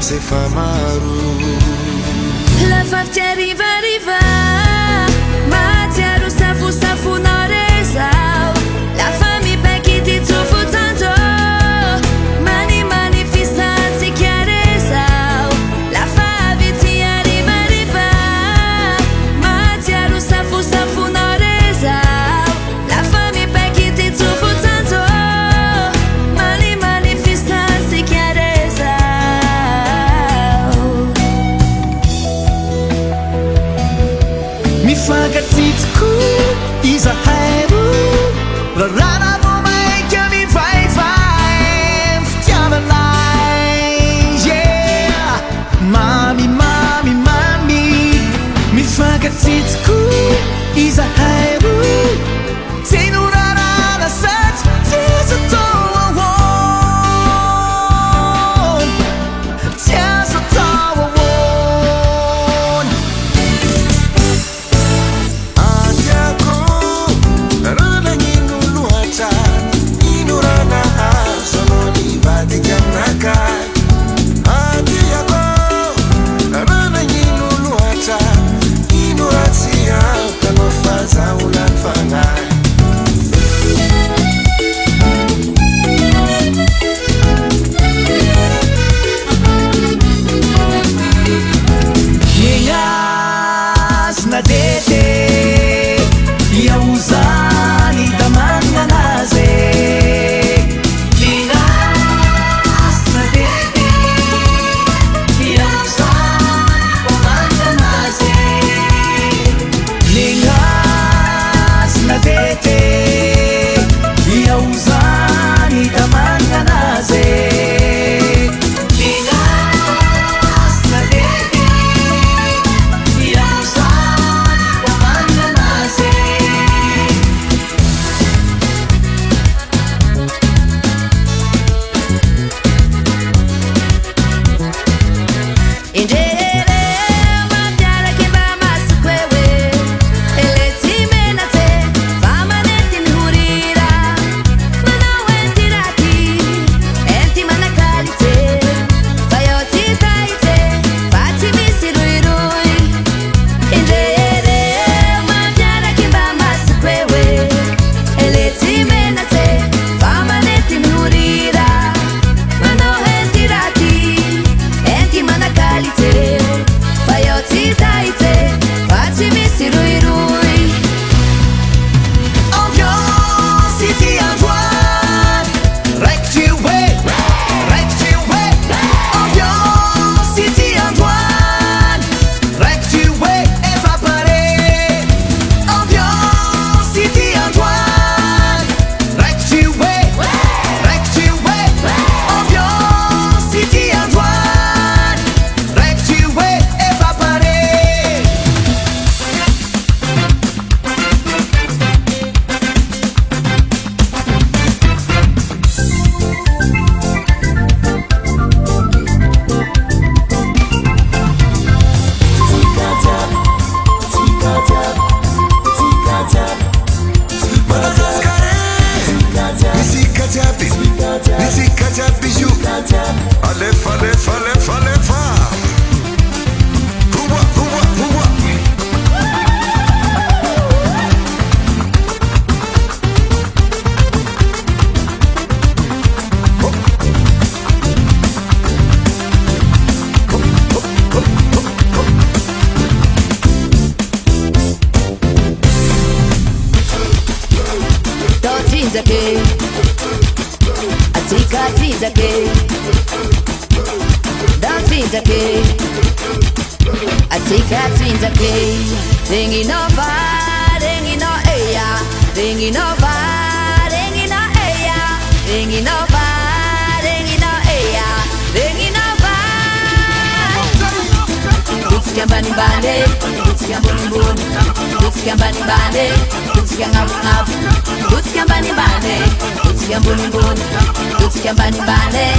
sefa maro lafa fiarivariva matsiaro safosafonao rezao lafa mipaiky ty tsofotsandro manimany fisatsika rezao lafa avy ty arivariva matsiaro safosafonao rezao lafa mipaiky ty tsofotsandro manimany fisatsika rezao mifankatsitsiko izahairo rarana vo maika mivaivay fitiavanay yeah mami mami mami mifankatsitsiko izahairo tseno rarana sady tiasa tao ahoan tiasa tao ahoan adiako ranagnino loatra ino rana azonao nivadiky aminakay adiako ranagnino loatra ino ratsy atanao fazahonany fagnahy Niengasna dete iauzani damanganaze Niengasna dete iauzani damanganaze Niengasna dete iauzani damanganaze Niengasna dete Bani bani